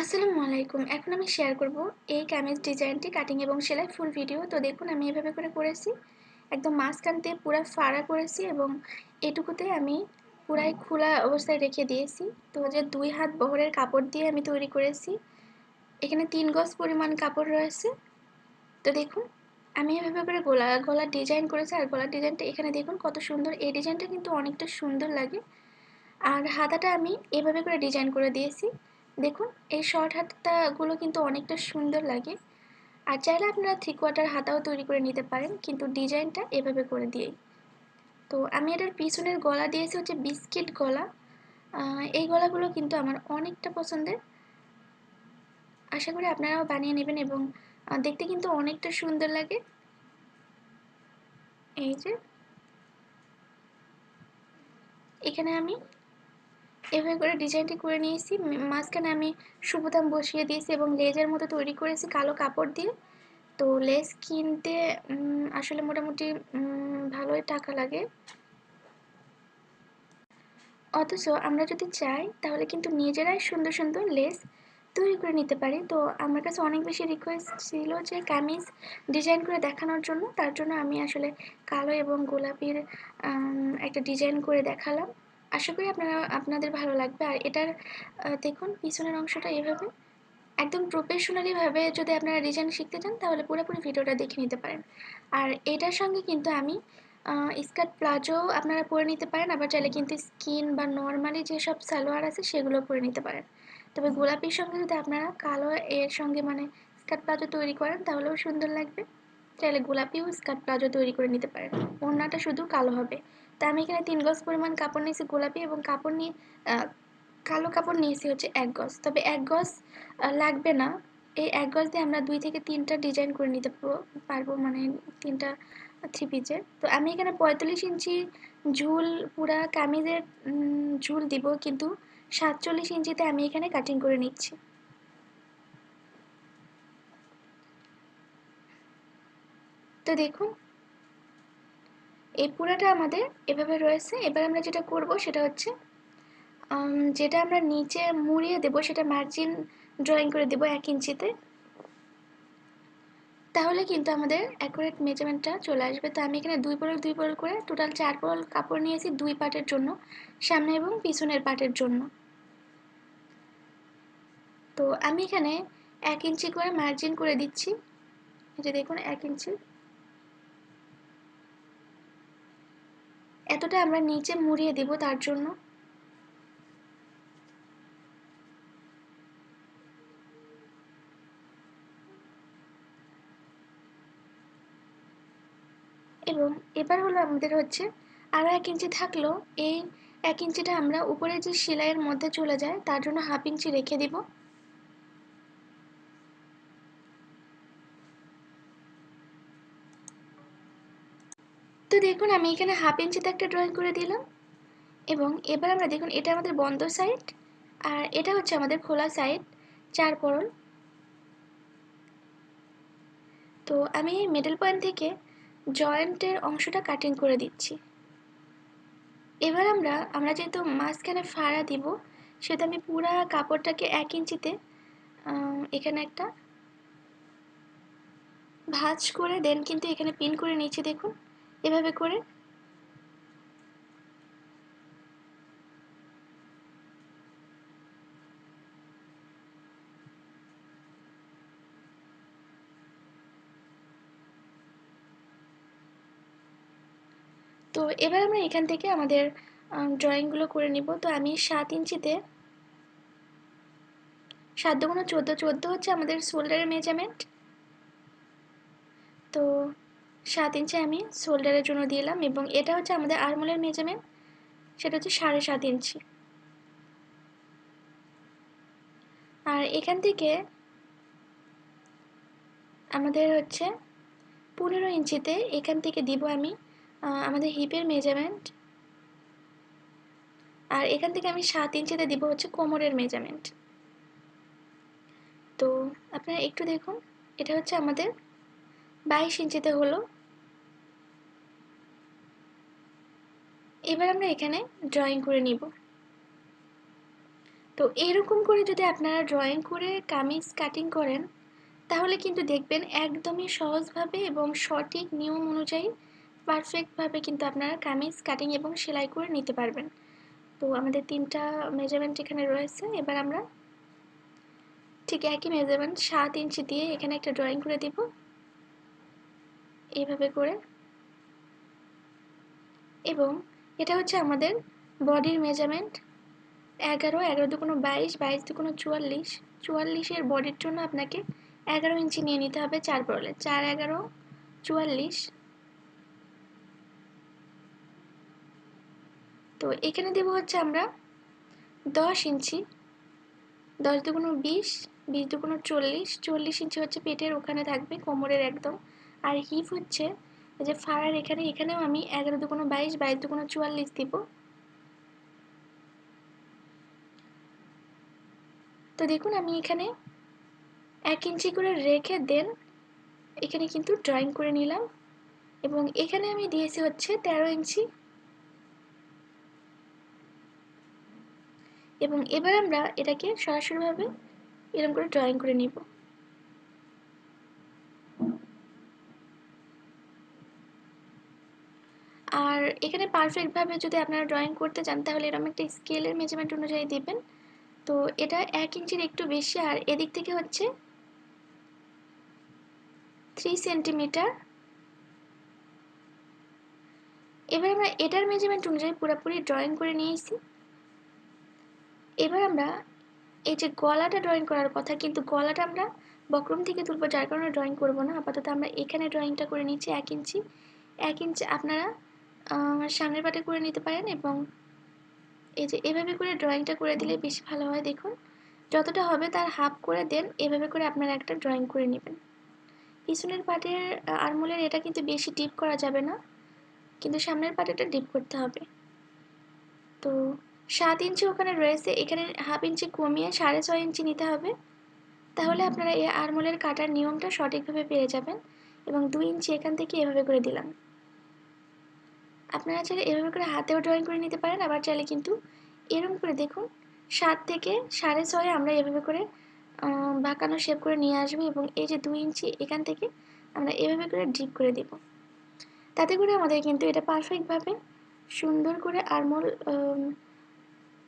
আসসালামু আলাইকুম। এখন আমি শেয়ার করব এই কামিজ ডিজাইনটি কাটিং এবং সেলাই ফুল ভিডিও। তো দেখুন আমি এভাবে করে করেছি। একদম মাঝখান দিয়ে পুরা ফাড়া করেছি এবং এটুকুতে আমি পুরাই খোলা অবস্থায় রেখে দিয়েছি। তো যে ২ হাত বহরের কাপড় দিয়ে আমি তৈরি করেছি। এখানে ৩ গজ পরিমাণ কাপড় রয়েছে। তো দেখুন আমি এভাবে করে গলার ডিজাইন করেছি আর গলার ডিজাইনটা এখানে দেখুন কত সুন্দর। এই ডিজাইনটা কিন্তু অনেকটা সুন্দর লাগে। আর হাতাটা আমি এভাবে করে ডিজাইন করে দিয়েছি। দেখুন এই শর্ট হাতাগুলো কিন্তু অনেকটা সুন্দর লাগে। আর চাইলে আপনারা 3/4 হাতাও তৈরি করে নিতে পারেন, কিন্তু ডিজাইনটা এভাবে করে দিয়েই। তো আমি এটার পিছনের গলা দিয়েছি হচ্ছে বিস্কিট গলা। এই গলাগুলো কিন্তু আমার অনেকটা পছন্দের। আশা করি আপনারাও বানিয়ে নেবেন এবং দেখতে কিন্তু অনেকটা সুন্দর লাগে। এই যে এখানে আমি এভাবে করে ডিজাইনটি করে নিয়েছি। মাঝখানে আমি সুবোতাম বসিয়ে দিয়েছি এবং লেজের মতো তৈরি করেছি কালো কাপড় দিয়ে। তো লেস কিনতে আসলে মোটামুটি ভালোই টাকা লাগে। অথচ আমরা যদি চাই তাহলে কিন্তু নিজেরাই সুন্দর সুন্দর লেস তৈরি করে নিতে পারি। তো আমার কাছে অনেক বেশি রিকোয়েস্ট ছিল যে কামিজ ডিজাইন করে দেখানোর জন্য। তার জন্য আমি আসলে কালো এবং গোলাপির একটা ডিজাইন করে দেখালাম। আশা করি আপনাদের ভালো লাগবে। আর এটার দেখুন পিছনের অংশটা এভাবে। একদম প্রফেশনালি ভাবে যদি আপনারা ডিজাইন শিখতে চান তাহলে পুরোপুরি ভিডিওটা দেখে নিতে পারেন। আর এটার সঙ্গে কিন্তু আমি স্কার্ট প্লাজো আপনারা পরে নিতে পারেন, আবার চাইলে কিন্তু স্কিন বা নর্মালি যেসব সালোয়ার আছে সেগুলো পরে নিতে পারেন। তবে গোলাপির সঙ্গে যদি আপনারা কালো এর সঙ্গে মানে স্কার্ট প্লাজো তৈরি করেন তাহলেও সুন্দর লাগবে। চাইলে গোলাপিও স্কার্ট প্লাজো তৈরি করে নিতে পারেন। ওড়নাটা শুধু কালো হবে। তা আমি এখানে ৩ গজ পরিমাণ কাপড় নিয়েছি গোলাপি এবং কাপড় নিয়ে কালো কাপড় নিয়েছি হচ্ছে ১ গজ। তবে ১ গজ লাগবে না। এই ১ গজ দিয়ে আমরা ২ থেকে ৩ টা ডিজাইন করে নিতে পারবো, মানে ৩ টা থ্রি পিসের। তো আমি এখানে ৪৫ ইঞ্চি ঝুল পুরা কামিজের ঝুল দিব, কিন্তু ৪৭ ইঞ্চিতে আমি এখানে কাটিং করে নিচ্ছি। তো দেখুন এই পুরাটা আমাদের এভাবে রয়েছে। এবার আমরা যেটা করব সেটা হচ্ছে যেটা আমরা নিচে মুড়িয়ে দেব সেটা মার্জিন ড্রয়িং করে দেব ১ ইঞ্চিতে। তাহলে কিন্তু আমাদের অ্যাকুরেট মেজারমেন্টটা চলে আসবে। তো আমি এখানে ২ পলক ২ পলক করে টোটাল ৪ পলক কাপড় নিয়েছি ২ পার্টের জন্য, সামনে এবং পিছনের পার্টের জন্য। তো আমি এখানে ১ ইঞ্চি করে মার্জিন করে দিচ্ছি। এই যে দেখুন ১ ইঞ্চি। এতটা আমরা নিচে মুড়িয়ে দেব তার জন্য। এবং এবার হলো আমাদের হচ্ছে আরও ১ ইঞ্চি থাকলো, এই ১ ইঞ্চিটা আমরা উপরে যে সেলাইয়ের মধ্যে চলে যায় তার জন্য ১/২ ইঞ্চি রেখে দিব। তো দেখুন আমি এখানে ১/২ ইঞ্চিতে একটা ড্রয়িং করে দিলাম এবং এবার আমরা দেখুন এটা আমাদের বন্ধ সাইড আর এটা হচ্ছে আমাদের খোলা সাইড ৪ পরল। তো আমি এই মিডল পয়েন্ট থেকে জয়েন্টের অংশটা কাটিং করে দিচ্ছি। এবার আমরা যেহেতু মাঝখানে ফাড়া দিব, সেটা আমি পুরা কাপড়টাকে ১ ইঞ্চিতে এখানে একটা ভাঁজ করে দেন কিন্তু এখানে পিন করে নিচ্ছি দেখুন এভাবে করে। তো এবার আমরা এখান থেকে আমাদের ড্রয়িংগুলো করে নিব। তো আমি ৭ ইঞ্চিতে ৭ দুগুণ ১৪, ১৪ হচ্ছে আমাদের শোল্ডারের মেজারমেন্ট। তো ৭ ইঞ্চি আমি শোল্ডারের জন্য দিলাম এবং এটা হচ্ছে আমাদের আর্মহোলের মেজারমেন্ট, সেটা হচ্ছে ৭.৫ ইঞ্চি। আর এখান থেকে আমাদের হচ্ছে ১৫ ইঞ্চিতে এখান থেকে দিব আমি আমাদের হিপের মেজারমেন্ট। আর এখান থেকে আমি ৭ ইঞ্চিতে দিব হচ্ছে কোমরের মেজারমেন্ট। তো আপনারা একটু দেখুন, এটা হচ্ছে আমাদের ২২ ইঞ্চিতে হলো। এবার আমরা এখানে ড্রয়িং করে নিব। তো এরকম করে যদি আপনারা ড্রয়িং করে কামিজ কাটিং করেন তাহলে কিন্তু দেখবেন একদমই সহজভাবে এবং সঠিক নিয়ম অনুযায়ী পারফেক্টভাবে কিন্তু আপনারা কামিজ কাটিং এবং সেলাই করে নিতে পারবেন। তো আমাদের ৩টা মেজারমেন্ট এখানে রয়েছে। এবার আমরা ঠিক একই মেজারমেন্ট ৭ ইঞ্চি দিয়ে এখানে একটা ড্রয়িং করে দিব এইভাবে করে। এবং এটা হচ্ছে আমাদের বডির মেজারমেন্ট ১১, ১১ দুগুণ ২২, ২২ দুগুণ ৪৪, ৪৪-এর বডির জন্য আপনাকে ১১ ইঞ্চি নিয়ে নিতে হবে ৪ বরলে, ৪, ১১, ৪৪। তো এখানে দেব হচ্ছে আমরা ১০ ইঞ্চি, ১০ দুগুণ ২০, ২০ দুগুণ ৪০, ৪০ ইঞ্চি হচ্ছে পেটের ওখানে থাকবে কোমরের একদম। আর হিপ হচ্ছে এই যে ফাড়ার এখানে, এখানেও আমি ১১ দুগুণ ২২, ২২ দুগুণ ৪৪ দিব। তো দেখুন আমি এখানে ১ ইঞ্চি করে রেখে দেন এখানে কিন্তু ড্রয়িং করে নিলাম এবং এখানে আমি দিয়েছি হচ্ছে ১৩ ইঞ্চি। এবং এবার আমরা এটাকে সরাসরিভাবে এরকম করে ড্রয়িং করে নিব। আর এখানে পারফেক্টভাবে যদি আপনারা ড্রয়িং করতে চান তাহলে এরকম একটা স্কেলের মেজারমেন্ট অনুযায়ী দিবেন। তো এটা ১ ইঞ্চির একটু বেশি আর এদিক থেকে হচ্ছে 3 সেন্টিমিটার। এবার আমরা এটার মেজারমেন্ট অনুযায়ী পুরোপুরি ড্রয়িং করে নিয়েছি। এবার আমরা এই যে গলাটা ড্রয়িং করার কথা, কিন্তু গলাটা আমরা বক্রম থেকে তুলব যার কারণে ড্রয়িং করব না। আপাতত আমরা এখানে ড্রয়িংটা করে নিচ্ছি ১ ইঞ্চি। ১ ইঞ্চি আপনারা সামনের পাটে করে নিতে পারেন এবং এই যে এভাবে করে ড্রয়িংটা করে দিলে বেশি ভালো হয়। দেখুন যতটা হবে তার হাফ করে দেন, এভাবে করে আপনারা একটা ড্রয়িং করে নেবেন। পিছনের পাটের আরমোলের এটা কিন্তু বেশি ডিপ করা যাবে না, কিন্তু সামনের পাটেটা ডিপ করতে হবে। তো ৭ ইঞ্চি ওখানে রয়েছে, এখানে হাফ ইঞ্চি কমিয়ে ৬.৫ ইঞ্চি নিতে হবে। তাহলে আপনারা এই আরমোলের কাটার নিয়মটা সঠিকভাবে পেয়ে যাবেন। এবং ২ ইঞ্চি এখান থেকে এভাবে করে দিলাম। আপনারা চাইলে এভাবে করে হাতেও ড্রয়িং করে নিতে পারেন, আবার চাইলে কিন্তু এরকম করে দেখুন ৭ থেকে ৬.৫ আমরা এভাবে করে বাঁকানো শেপ করে নিয়ে আসবো এবং এই যে ২ ইঞ্চি এখান থেকে আমরা এভাবে করে ডিপ করে দেব। তাতে করে আমাদের কিন্তু এটা পারফেক্টভাবে সুন্দর করে আরমোল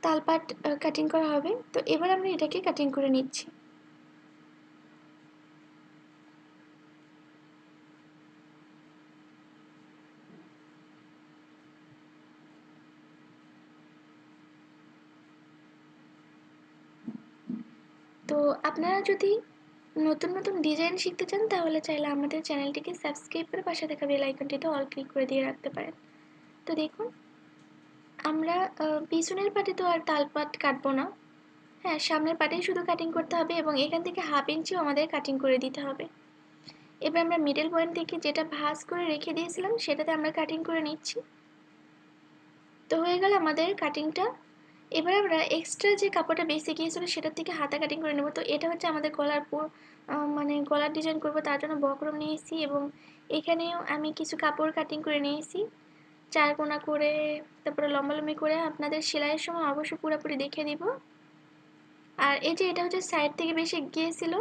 তালপাট কাটিং করা হবে। তো এবার আমরা এটাকে কাটিং করে নিচ্ছি। তো আপনারা যদি নতুন নতুন ডিজাইন শিখতে চান তাহলে চাইলে আমাদের চ্যানেলটিকে সাবস্ক্রাইব করে পাশে থাকা বেল আইকনটিতে অল ক্লিক করে দিয়ে রাখতে পারেন। তো দেখুন আমরা পিছনের পাটে তো আর তালপাট কাটবো না, হ্যাঁ সামনের পাটেই শুধু কাটিং করতে হবে এবং এখান থেকে হাফ ইঞ্চিও আমাদের কাটিং করে দিতে হবে। এবার আমরা মিডল পয়েন্ট থেকে যেটা ভাঁজ করে রেখে দিয়েছিলাম সেটাতে আমরা কাটিং করে নিচ্ছি। তো হয়ে গেল আমাদের কাটিংটা। এবার আমরা এক্সট্রা যে কাপড়টা বেঁচে গিয়েছিল সেটার থেকে হাতা কাটিং করে নেব। তো এটা হচ্ছে আমাদের গলার মানে গলার ডিজাইন করব, তার জন্য বক্রম নিয়েছি এবং এখানেও আমি কিছু কাপড় কাটিং করে নিয়েছি ৪ কোনা করে, তারপরে লম্বালম্বি করে। আপনাদের সেলাইয়ের সময় অবশ্যই পুরোপুরি দেখে দিব। আর এই যে এটা হচ্ছে সাইড থেকে বেশি গিয়েছিল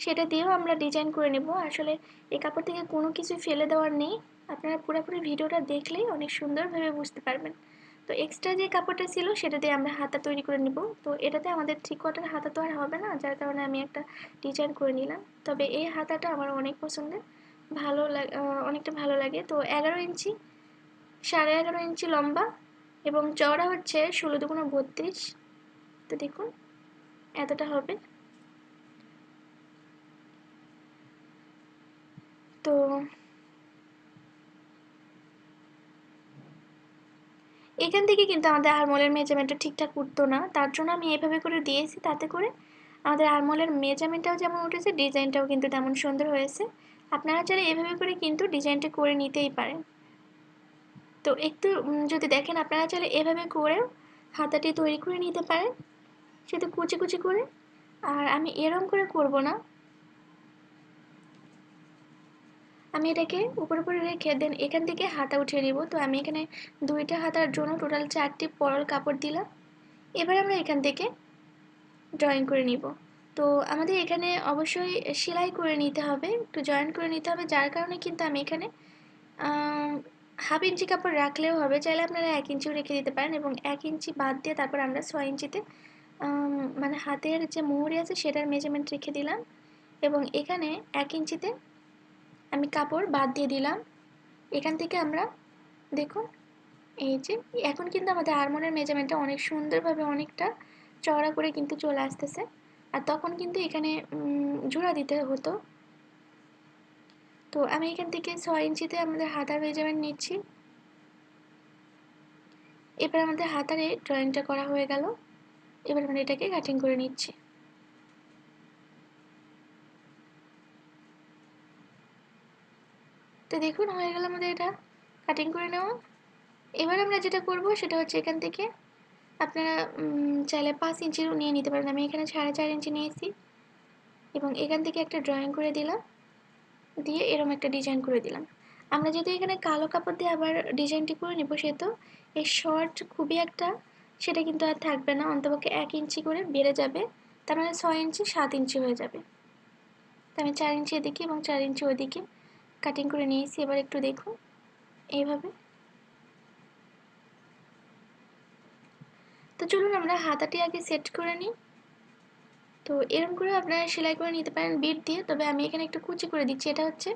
সেটা দিয়েও আমরা ডিজাইন করে নেব। আসলে এই কাপড় থেকে কোনো কিছু ফেলে দেওয়ার নেই, আপনারা পুরোপুরি ভিডিওটা দেখলেই অনেক সুন্দরভাবে বুঝতে পারবেন। তো এক্সট্রা যে কাপড়টা ছিল সেটা দিয়ে আমরা হাতা তৈরি করে নেব। তো এটাতে আমাদের 3/4 হাতা তো আর হবে না, যার কারণে আমি একটা ডিজাইন করে নিলাম। তবে এই হাতাটা আমার অনেক পছন্দের, ভালো লাগে, অনেকটা ভালো লাগে। তো ১১ ইঞ্চি, 11.5 ইঞ্চি লম্বা এবং চওড়া হচ্ছে 16 দুগুণ 32। তো দেখুন এতটা হবে। তো এখান থেকে কিন্তু আমাদের আরমোলের মেজারমেন্টটা ঠিকঠাক উঠতো না, তার জন্য আমি এভাবে করে দিয়েছি। তাতে করে আমাদের আরমোলের মেজারমেন্টটাও যেমন উঠেছে, ডিজাইনটাও কিন্তু তেমন সুন্দর হয়েছে। আপনারা চাইলে এভাবে করে কিন্তু ডিজাইনটা করে নিতেই পারেন। তো একটু যদি দেখেন আপনারা চাইলে এভাবে করেও হাতাটি তৈরি করে নিতে পারেন, সেটা কুচি কুচি করে। আর আমি এরকম করে করব না, আমি এটাকে উপর উপরে রেখে দেন এখান থেকে হাতা উঠিয়ে নিব। তো আমি এখানে 2টা হাতার জন্য টোটাল 4টি পরল কাপড় দিলাম। এবার আমরা এখান থেকে ড্রয়িং করে নিব। তো আমাদের এখানে অবশ্যই সেলাই করে নিতে হবে, একটু জয়েন করে নিতে হবে, যার কারণে কিন্তু আমি এখানে 1/2 ইঞ্চি কাপড় রাখলেও হবে, চাইলে আপনারা 1 ইঞ্চিও রেখে দিতে পারেন এবং 1 ইঞ্চি বাদ দিয়ে তারপর আমরা 6 ইঞ্চিতে মানে হাতের যে মুহুরি আছে সেটার মেজারমেন্ট রেখে দিলাম এবং এখানে 1 ইঞ্চিতে আমি কাপড় বাদ দিয়ে দিলাম। এখান থেকে আমরা দেখুন এই যে এখন কিন্তু আমাদের আরমোলের মেজারমেন্টটা অনেক সুন্দরভাবে অনেকটা চওড়া করে কিন্তু চলে আসতেছে। আর তখন কিন্তু এখানে জোড়া দিতে হতো। তো আমি এখান থেকে 6 ইঞ্চিতে আমাদের হাতার মেজারমেন্ট নিচ্ছি। এবার আমাদের হাতারে ড্রয়িংটা করা হয়ে গেল। এবার আমরা এটাকে কাটিং করে নিচ্ছি। তো দেখুন হয়ে গেল আমাদের এটা কাটিং করে নেওয়া। এবার আমরা যেটা করব সেটা হচ্ছে এখান থেকে আপনারা চাইলে 5 ইঞ্চিও নিয়ে নিতে পারেন। আমি এখানে 4.5 ইঞ্চি নিয়েছি এবং এখান থেকে একটা ড্রয়িং করে দিলাম, দিয়ে এরকম একটা ডিজাইন করে দিলাম। আমরা যদি এখানে কালো কাপড় দিয়ে আবার ডিজাইনটি করে নেব, সেহেতু এই শর্ট খুবই একটা সেটা কিন্তু আর থাকবে না, অন্তপক্ষে 1 ইঞ্চি করে বেড়ে যাবে, তার মানে 6 ইঞ্চি 7 ইঞ্চি হয়ে যাবে। তো আমি 4 ইঞ্চি এদিকে এবং 4 ইঞ্চি ওদিকে কাটিং করে নিয়েছি। এবার একটু দেখুন এইভাবে। তো চলুন আমরা হাতাটি আগে সেট করে নিই। তো এরকম করে আপনারা সেলাই করে নিতে পারেন বিট দিয়ে, তবে আমি এখানে একটু কুচি করে দিচ্ছি। এটা হচ্ছে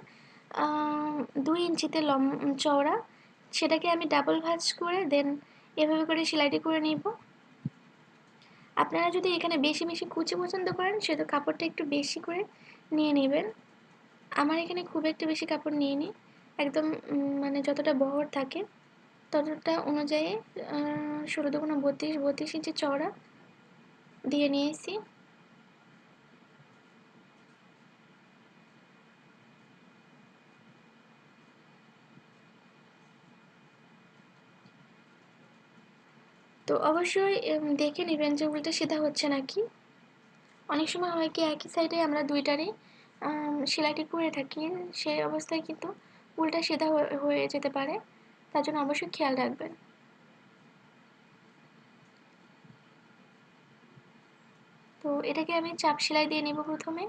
2 ইঞ্চিতে চওড়া, সেটাকে আমি ডাবল ভাঁজ করে দেন এভাবে করে সেলাইটি করে নিব। আপনারা যদি এখানে বেশি বেশি কুচি পছন্দ করেন সেহেতু কাপড়টা একটু বেশি করে নিয়ে নেবেন। আমার এখানে খুব একটা বেশি কাপড় নিয়ে নিই, একদম মানে যতটা বহর থাকে ততটা অনুযায়ী 16 দুগুণ 32, 32 ইঞ্চি চওড়া দিয়ে নিয়েছি। তো অবশ্যই দেখে নেবেন যে উল্টো সিধা হচ্ছে নাকি। অনেক সময় হয় কি একই সাইডে আমরা দুইটারই সেলাইটি করে থাকি, সেই অবস্থায় কিন্তু উল্টা সিধা হয়ে যেতে পারে, তার জন্য অবশ্যই খেয়াল রাখবেন। তো এটাকে আমি চাপ সেলাই দিয়ে নেব প্রথমে।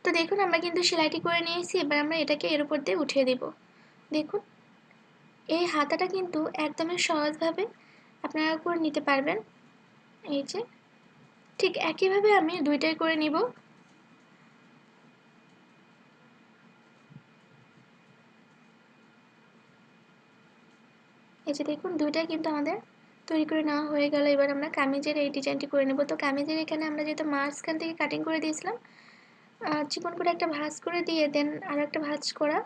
তো দেখুন আমরা কিন্তু সেলাইটি করে নিয়েছি, এবার আমরা এটাকে এর উপর দিয়ে উঠিয়ে দেব। দেখুন এই হাতাটা কিন্তু একদমই সহজভাবে আপনারা করে নিতে পারবেন। এই যে ঠিক একইভাবে আমি দুইটাই করে নিব। এই যে দেখুন দুইটাই কিন্তু আমাদের তৈরি করে নেওয়া হয়ে গেল। এবার আমরা কামিজের এই ডিজাইনটি করে নেব। তো কামিজের এখানে আমরা যেহেতু মাঝখান থেকে কাটিং করে দিয়েছিলাম, চিকন করে একটা ভাঁজ করে দিয়ে দেন আর একটা ভাঁজ করা,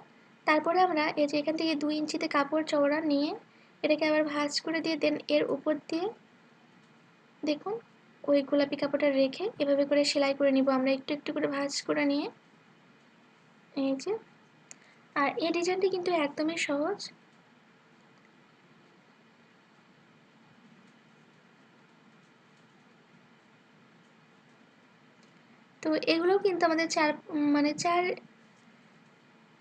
তারপরে আমরা এই যে এখান থেকে 2 ইঞ্চিতে কাপড় চওড়া নিয়ে এটাকে আবার ভাঁজ করে দিয়ে দেন এর উপর দিয়ে দেখুন ওই গোলাপি কাপড়টা রেখে এভাবে করে সেলাই করে নিব আমরা, একটু একটু করে ভাঁজ করে নিয়ে। এই যে আর এই ডিজাইনটি কিন্তু একদমই সহজ। তো এগুলোও কিন্তু আমাদের মানে 4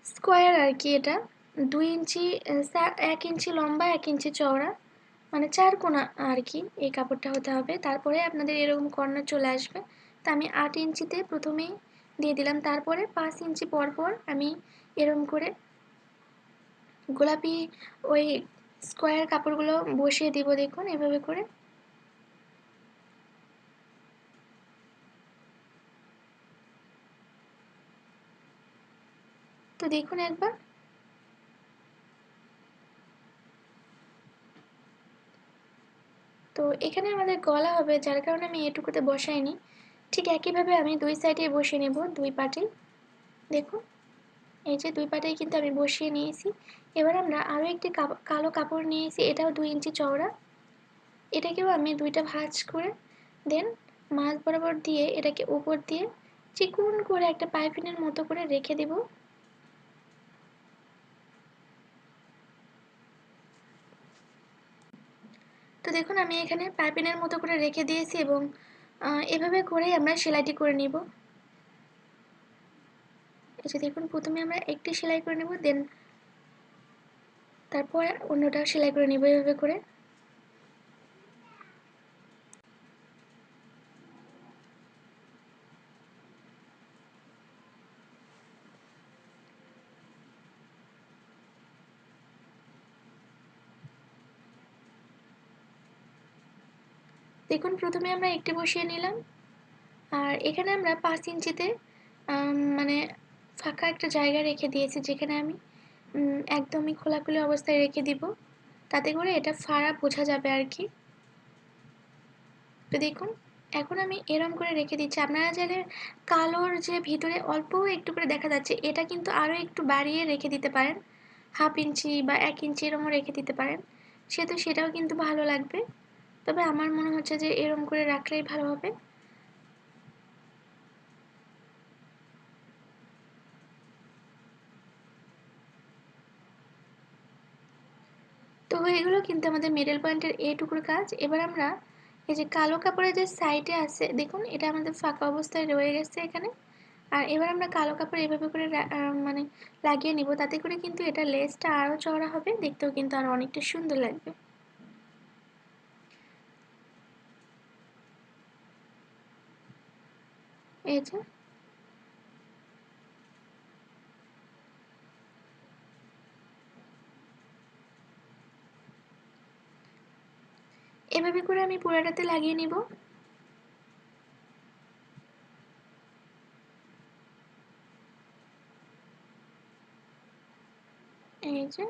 স্কোয়ার আর কি। এটা 2 ইঞ্চি 1 ইঞ্চি লম্বা 1 ইঞ্চি চওড়া, মানে 4 কোণা আর কি এই কাপড়টা হতে হবে। তারপরে আপনাদের এরকম কর্নার চলে আসবে। তা আমি 8 ইঞ্চিতে প্রথমেই দিয়ে দিলাম, তারপরে 5 ইঞ্চি পর পর আমি এরকম করে গোলাপি ওই স্কোয়ার কাপড়গুলো বসিয়ে দিব দেখুন এভাবে করে। তো দেখুন একবার। তো এখানে আমাদের গলা হবে, যার কারণে আমি এটুকুতে বসাইনি। ঠিক একইভাবে আমি দুই সাইডে বসিয়ে নেব, দুই পাটেই। দেখুন এই যে দুই পাটেই কিন্তু আমি বসিয়ে নিয়েছি। এবার আমরা আরও একটি কালো কাপড় নিয়েছি, এটাও 2 ইঞ্চি চওড়া। এটাকেও আমি দুইটা ভাঁজ করে দেন মাঝ বরাবর দিয়ে এটাকে উপর দিয়ে চিকন করে একটা পাইপিনের মতো করে রেখে দেব। তো দেখুন আমি এখানে পাইপিনের মতো করে রেখে দিয়েছি এবং এভাবে করেই আমরা সেলাইটি করে নিব। এই যে দেখুন প্রথমে আমরা একটি সেলাই করে নেব, দেন তারপর অন্যটা সেলাই করে নিব এভাবে করে। দেখুন প্রথমে আমরা একটি বসিয়ে নিলাম, আর এখানে আমরা 5 ইঞ্চিতে মানে ফাঁকা একটা জায়গা রেখে দিয়েছি, যেখানে আমি একদমই খোলাখুলি অবস্থায় রেখে দিব, তাতে করে এটা ফাড়া বোঝা যাবে আর কি। তো দেখুন এখন আমি এরম করে রেখে দিচ্ছি। আপনারা চাইলে কালোর যে ভিতরে অল্প একটু করে দেখা যাচ্ছে, এটা কিন্তু আরও একটু বাড়িয়ে রেখে দিতে পারেন, 1/2 ইঞ্চি বা 1 ইঞ্চি এরমও রেখে দিতে পারেন, সেটাও কিন্তু ভালো লাগবে। তবে আমার মনে হচ্ছে যে এরম করে রাখলেই ভালো হবে। তো হয়ে গেল কিন্তু আমাদের মিডল পয়েন্টের এইটুকুর কাজ। এবার আমরা এই যে কালো কাপড়ের যে সাইডে আছে দেখুন, এটা আমাদের ফাঁকা অবস্থায় রয়ে গেছে এখানে। আর এবার আমরা কালো কাপড় এভাবে করে মানে লাগিয়ে নিব, তাতে করে কিন্তু এটা লেসটা আরও চওড়া হবে, দেখতেও কিন্তু আরও অনেকটা সুন্দর লাগবে। এই যে এভাবে করে আমি পুরাটাতে লাগিয়ে নিব। এই যে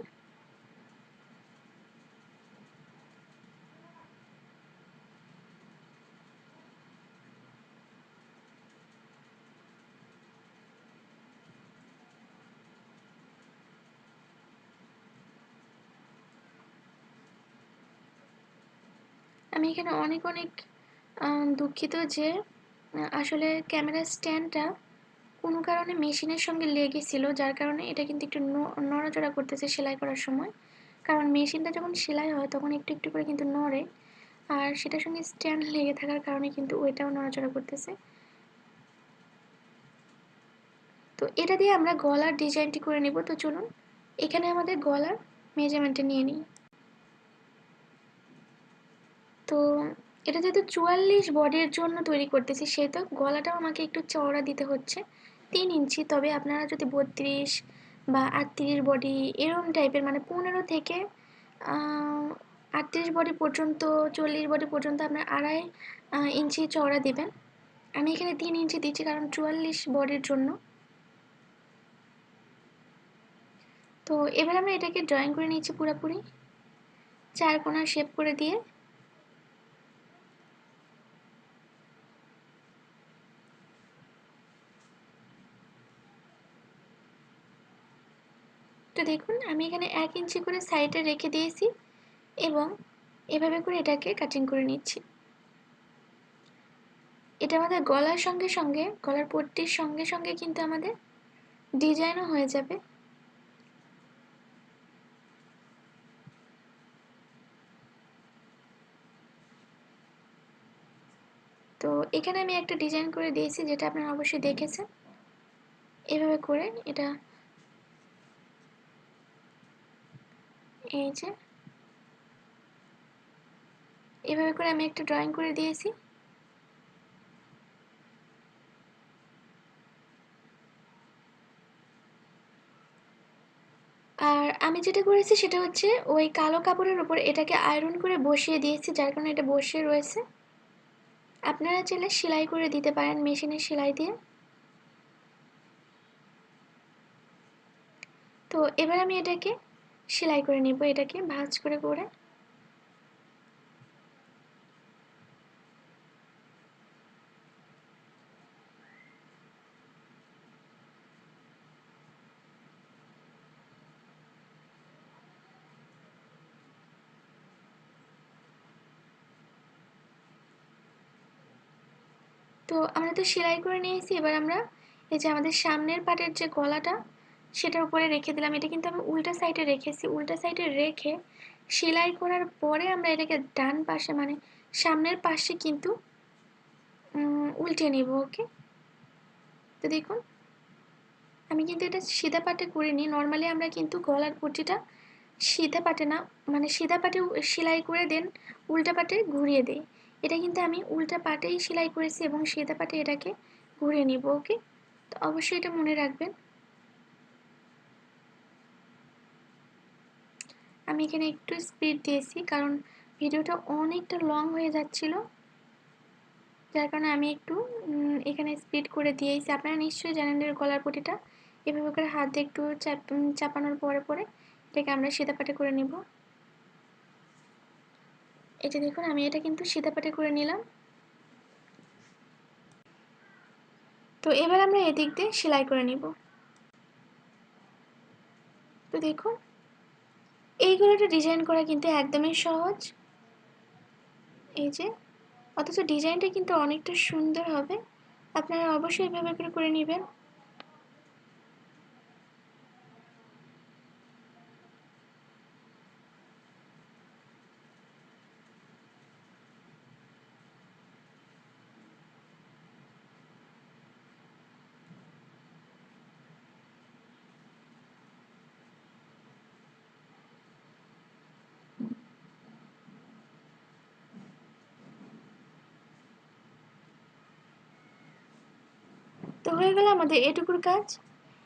আমি এখানে অনেক অনেক দুঃখিত যে আসলে ক্যামেরার স্ট্যান্ডটা কোনো কারণে মেশিনের সঙ্গে লেগেছিল, যার কারণে এটা কিন্তু একটু নড়াচড়া করতেছে সেলাই করার সময়। কারণ মেশিনটা যখন সেলাই হয় তখন একটু একটু করে কিন্তু নড়ে, আর সেটার সঙ্গে স্ট্যান্ড লেগে থাকার কারণে কিন্তু ওইটাও নড়াচড়া করতেছে। তো এটা দিয়ে আমরা গলার ডিজাইনটি করে নেব। তো চলুন এখানে আমাদের গলার মেজারমেন্টটা নিয়ে নিই। তো এটা যেহেতু 44 বডির জন্য তৈরি করতেছি, সেহেতু গলাটাও আমাকে একটু চওড়া দিতে হচ্ছে 3 ইঞ্চি। তবে আপনারা যদি 32 বা 38 বডি এরকম টাইপের, মানে 15 থেকে 38 বডি পর্যন্ত, 40 বডি পর্যন্ত আপনার 2.5 ইঞ্চি চওড়া দিবেন। আমি এখানে 3 ইঞ্চি দিচ্ছি কারণ 44 বডির জন্য। তো এবার আমরা এটাকে ড্রয়িং করে নিচ্ছি পুরোপুরি, 4 কোণা শেপ করে দিয়ে। তো দেখুন আমি এখানে 1 ইঞ্চি করে সাইডে রেখে দিয়েছি এবং এভাবে করে এটাকে কাটিং করে নিচ্ছি। এটা আমাদের গলার সঙ্গে সঙ্গে, গলার পট্টির সঙ্গে সঙ্গে কিন্তু আমাদের ডিজাইনও হয়ে যাবে। তো এখানে আমি একটা ডিজাইন করে দিয়েছি, যেটা আপনারা অবশ্যই দেখেছেন। এভাবে করে এটা, এই যে এভাবে করে আমি একটা ড্রয়িং করে দিয়েছি। আর আমি যেটা করেছি সেটা হচ্ছে ওই কালো কাপড়ের উপর এটাকে আয়রন করে বসিয়ে দিয়েছি, যার কারণে এটা বসে রয়েছে। আপনারা চাইলে সেলাই করে দিতে পারেন মেশিনের সেলাই দিয়ে। তো এবার আমি এটাকে সেলাই করে নিব, এটাকে ভাঁজ করে করে। তো আমরা তো সেলাই করে নিয়েছি, এবার আমরা এই যে আমাদের সামনের পাটের যে গলাটা সেটার উপরে রেখে দিলাম। এটা কিন্তু আমি উল্টা সাইডে রেখেছি, উল্টা সাইডে রেখে সেলাই করার পরে আমরা এটাকে ডান পাশে মানে সামনের পাশে কিন্তু উল্টে নেব। ওকে, তো দেখুন আমি কিন্তু এটা সিধা পাটে করিনি। নর্মালি আমরা কিন্তু গলার পট্টিটা সিধা পাটে না, মানে সিধা পাটে সেলাই করে দেন উল্টা পাটে ঘুরিয়ে দেই। এটা কিন্তু আমি উল্টা পাটেই সেলাই করেছি এবং সিধা পাটে এটাকে ঘুরিয়ে নিব। ওকে, তো অবশ্যই এটা মনে রাখবেন। আমি এখানে একটু স্পিড দিয়েছি কারণ ভিডিওটা অনেকটা লং হয়ে যাচ্ছিল, যার কারণে আমি একটু এখানে স্পিড করে দিয়েছি। আপনারা নিশ্চয়ই জানেন এর গলার পটিটা এভাবে করে হাত দিয়ে একটু চাপানোর পরে পরে এটাকে আমরা সিধা পাটে করে নিব। এই যে দেখুন আমি এটা কিন্তু সিধা পাটে করে নিলাম। তো এবার আমরা এদিক দিয়ে সেলাই করে নিব। তো দেখুন এইগুলোটা ডিজাইন করা কিন্তু একদমই সহজ। এই যে, অথচ ডিজাইনটা কিন্তু অনেকটা সুন্দর হবে। আপনারা অবশ্যই এভাবে করে করে নেবেন। তো হয়ে গেল আমাদের এটুকুর কাজ।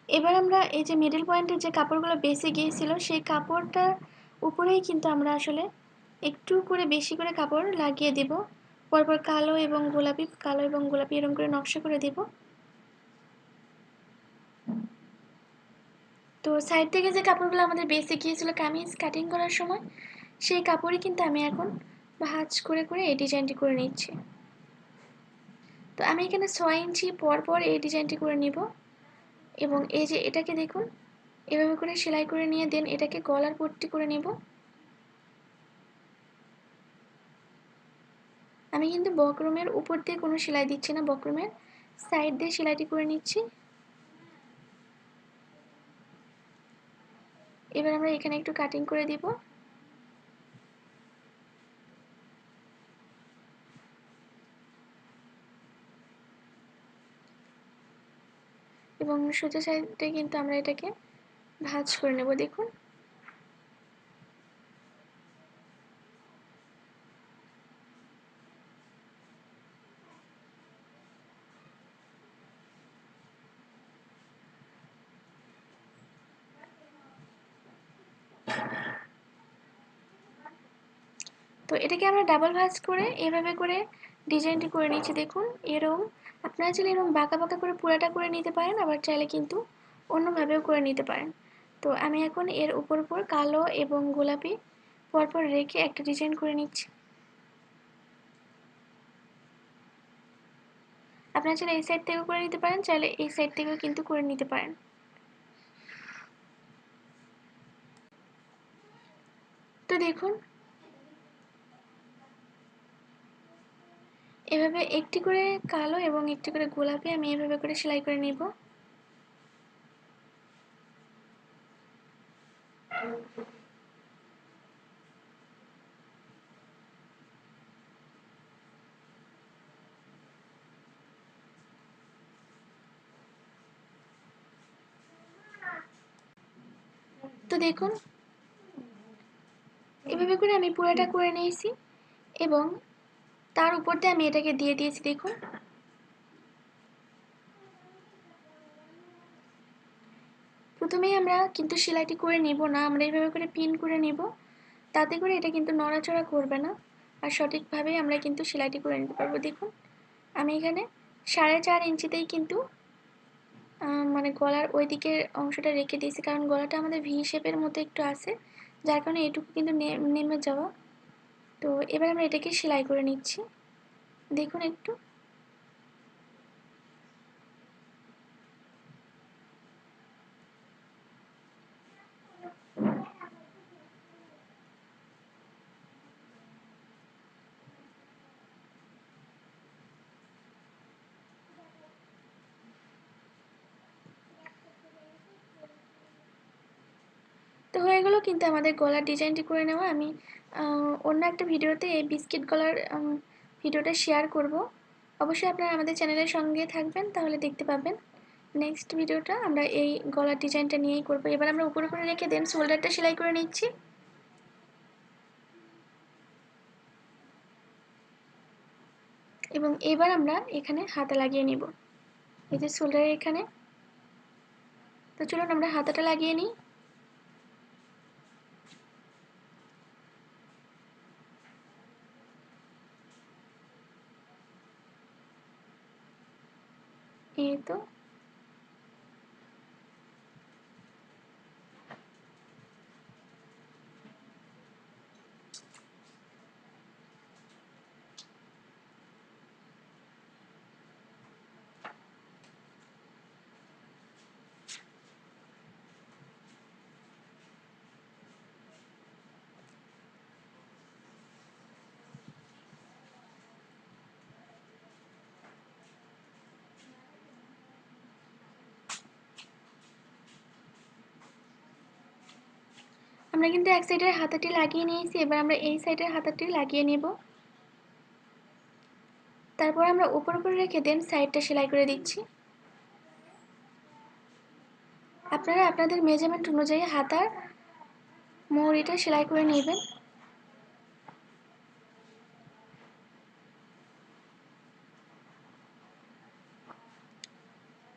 এবার আমরা এই যে মিডল পয়েন্টের যে কাপড়গুলো বেঁচে গিয়েছিল সেই কাপড়টার উপরেই কিন্তু আমরা আসলে একটু করে বেশি করে কাপড় লাগিয়ে দেব। পরপর কালো এবং গোলাপি, কালো এবং গোলাপি এরকম করে নকশা করে দেব। তো সাইড থেকে যে কাপড়গুলো আমাদের বেঁচে গিয়েছিল কামিজ কাটিং করার সময়, সেই কাপড়ই কিন্তু আমি এখন ভাঁজ করে করে এই ডিজাইনটি করে নিচ্ছি। তো আমি এখানে 6 ইঞ্চি পর পর এই ডিজাইনটি করে নিব এবং এই যে এটাকে দেখুন এভাবে করে সেলাই করে নিয়ে দেন এটাকে গলার পট্টি করে নেব। আমি কিন্তু বক্রমের উপর দিয়ে কোনো সেলাই দিচ্ছি না, বক্রমের সাইড দিয়ে সেলাইটি করে নিচ্ছি। এবার আমরা এখানে একটু কাটিং করে দিব। এবং সোজা সাইডে কিন্তু আমরা এটাকে ভাঁজ করে নেব। দেখুন তো এটাকে আমরা ডাবল ভাঁজ করে এভাবে করে ডিজাইনটি করে নিচ্ছি। দেখুন এরকম আপনারা চাইলে এরকম বাঁকা বাঁকা করে পুরাটা করে নিতে পারেন, আবার চাইলে কিন্তু অন্যভাবেও করে নিতে পারেন। তো আমি এখন এর উপর উপর কালো এবং গোলাপি পরপর রেখে একটা ডিজাইন করে নিচ্ছি। আপনারা চাইলে এই সাইড থেকেও করে নিতে পারেন, চাইলে এই সাইড থেকেও কিন্তু করে নিতে পারেন। তো দেখুন এভাবে একটি করে কালো এবং একটি করে গোলাপি আমি এভাবে করে সেলাই করে নিব। তো দেখুন এভাবে করে আমি পুরোটা করে নিয়েছি এবং তার উপর দিয়ে আমি এটাকে দিয়ে দিয়েছি। দেখুন প্রথমেই আমরা কিন্তু সেলাইটি করে নিব না, আমরা এইভাবে করে পিন করে নিব, তাতে করে এটা কিন্তু নড়াচড়া করবে না আর সঠিকভাবেই আমরা কিন্তু সেলাইটি করে নিতে পারবো। দেখুন আমি এখানে 4.5 ইঞ্চিতেই কিন্তু মানে গলার ওই দিকের অংশটা রেখে দিয়েছি, কারণ গলাটা আমাদের ভি শেপের মতো একটু আছে, যার কারণে এটুকু কিন্তু নেমে যাওয়া। তো এবার আমরা এটাকে সেলাই করে নিচ্ছি। দেখুন একটু তো হয়ে গেল কিন্তু আমাদের গলার ডিজাইনটি করে নেওয়া। আমি অন্য একটা ভিডিওতে এই বিস্কিট গলার ভিডিওটা শেয়ার করব। অবশ্যই আপনারা আমাদের চ্যানেলের সঙ্গে থাকবেন, তাহলে দেখতে পাবেন। নেক্সট ভিডিওটা আমরা এই গলার ডিজাইনটা নিয়েই করব। এবার আমরা উপরে করে রেখে দেন শোল্ডারটা সেলাই করে নিচ্ছি। এবং এবার আমরা এখানে হাতা লাগিয়ে নিব, এই যে শোল্ডারের এখানে। তো চলুন আমরা হাতাটা লাগিয়ে নিই। এই তো আমরা কিন্তু এক সাইডের হাতাটি লাগিয়ে নিয়েছি, এবার আমরা এই সাইডের হাতাটি লাগিয়ে নেব। তারপর আমরা উপর করে রেখে দেন সাইডটা সেলাই করে দিচ্ছি। আপনারা আপনাদের মেজারমেন্ট অনুযায়ী হাতার মহরিটা সেলাই করে নেবেন।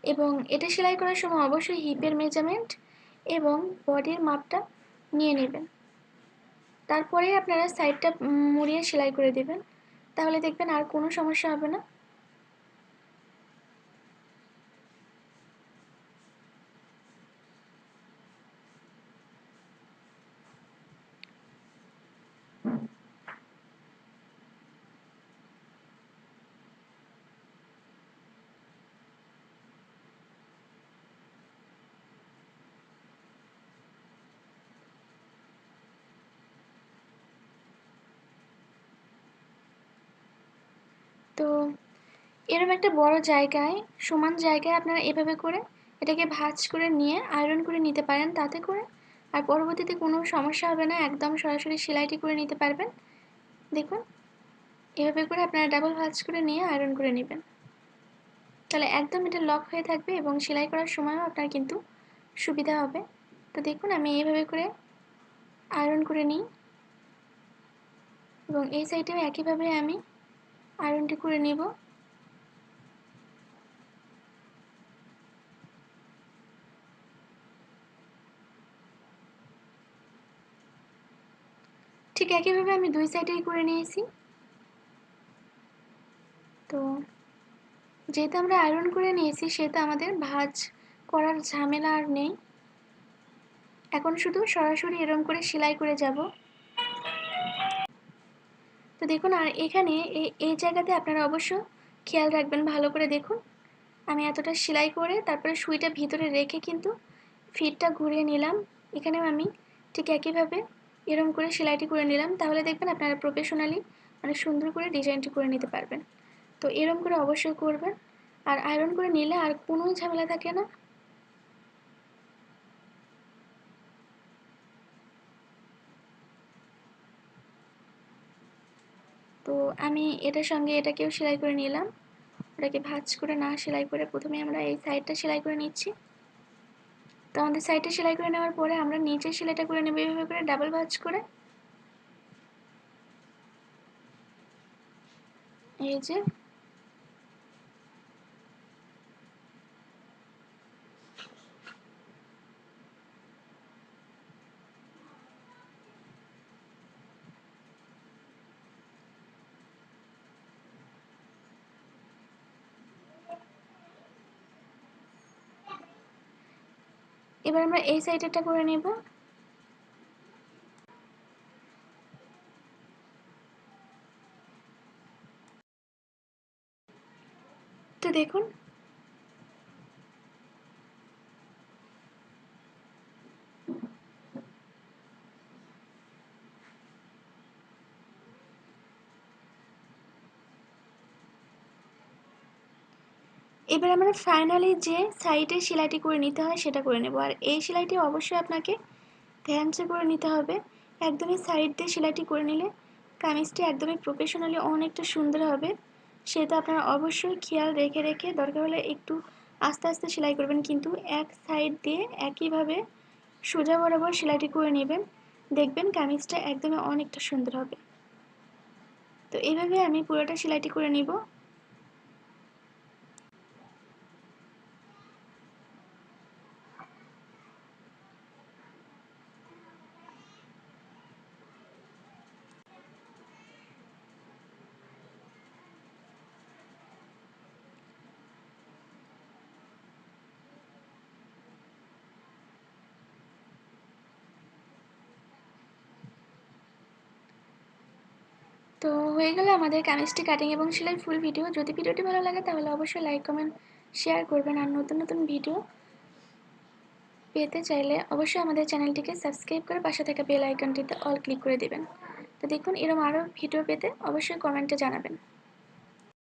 এবং এটা সেলাই করার সময় অবশ্যই হিপের মেজারমেন্ট এবং বডির মাপটা নিয়ে নেবেন। তারপরে আপনারা সাইডটা মুড়িয়ে সেলাই করে দেবেন, তাহলে দেখবেন আর কোনো সমস্যা হবে না। তো এরকম একটা বড় জায়গায়, সমান জায়গায় আপনারা এভাবে করে এটাকে ভাঁজ করে নিয়ে আয়রন করে নিতে পারেন, তাতে করে আর পরবর্তীতে কোনো সমস্যা হবে না, একদম সরাসরি সেলাইটি করে নিতে পারবেন। দেখুন এভাবে করে আপনারা ডাবল ভাঁজ করে নিয়ে আয়রন করে নেবেন, তাহলে একদম এটা লক হয়ে থাকবে এবং সেলাই করার সময়ও আপনার কিন্তু সুবিধা হবে। তো দেখুন আমি এইভাবে করে আয়রন করে নিই এবং এই সাইডেও একইভাবে আমি আয়রনটি করে নেব। ঠিক একইভাবে আমি দুই সাইডেই করে নিয়েছি। তো যেহেতু আমরা আয়রন করে নিয়েছি সেহেতু আমাদের ভাঁজ করার ঝামেলা আর নেই। এখন শুধু সরাসরি এরকম করে সেলাই করে যাব। তো দেখুন আর এখানে এই জায়গাতে আপনারা অবশ্য খেয়াল রাখবেন, ভালো করে দেখুন। আমি এতটা সেলাই করে তারপরে সুইটা ভিতরে রেখে কিন্তু ফিটটা ঘুরিয়ে নিলাম। এখানেও আমি ঠিক একইভাবে এরকম করে সেলাইটি করে নিলাম, তাহলে দেখবেন আপনারা প্রফেশনালি অনেক সুন্দর করে ডিজাইনটি করে নিতে পারবেন। তো এরকম করে অবশ্যই করবেন, আর আয়রন করে নিলে আর কোনো ঝামেলা থাকে না। তো আমি এটার সঙ্গে এটাকেও সেলাই করে নিলাম। ওটাকে ভাঁজ করে না সেলাই করে প্রথমে আমরা এই সাইডটা সেলাই করে নিচ্ছি। তো আমাদের সাইডটা সেলাই করে নেওয়ার পরে আমরা নিচের সেলাইটা করে নেব এভাবে করে ডাবল ভাঁজ করে। এই যে এবার আমরা এই সাইডেরটা করে নেব। তো দেখুন এবার আমরা ফাইনালি যে সাইডে সেলাইটি করে নিতে হয় সেটা করে নেব, আর এই সেলাইটি অবশ্যই আপনাকে ধ্যানচে করে নিতে হবে। একদমই সাইড দিয়ে সেলাইটি করে নিলে কামিজটি একদমই প্রফেশনালি অনেকটা সুন্দর হবে। সেটা আপনারা অবশ্যই খেয়াল রেখে রেখে দরকার হলে একটু আস্তে আস্তে সেলাই করবেন, কিন্তু এক সাইড দিয়ে একইভাবে সোজা বরাবর সেলাইটি করে নেবেন। দেখবেন কামিজটা একদমই অনেকটা সুন্দর হবে। তো এইভাবে আমি পুরোটা সেলাইটি করে নিব। তো হয়ে গেল আমাদের কামিজটি কাটিং এবং সেলাই ফুল ভিডিও। যদি ভিডিওটি ভালো লাগে তাহলে অবশ্যই লাইক কমেন্ট শেয়ার করবেন, আর নতুন নতুন ভিডিও পেতে চাইলে অবশ্যই আমাদের চ্যানেলটিকে সাবস্ক্রাইব করে পাশে থাকা বেল আইকনটিতে অল ক্লিক করে দেবেন। তো দেখুন এরকম আরও ভিডিও পেতে অবশ্যই কমেন্টে জানাবেন।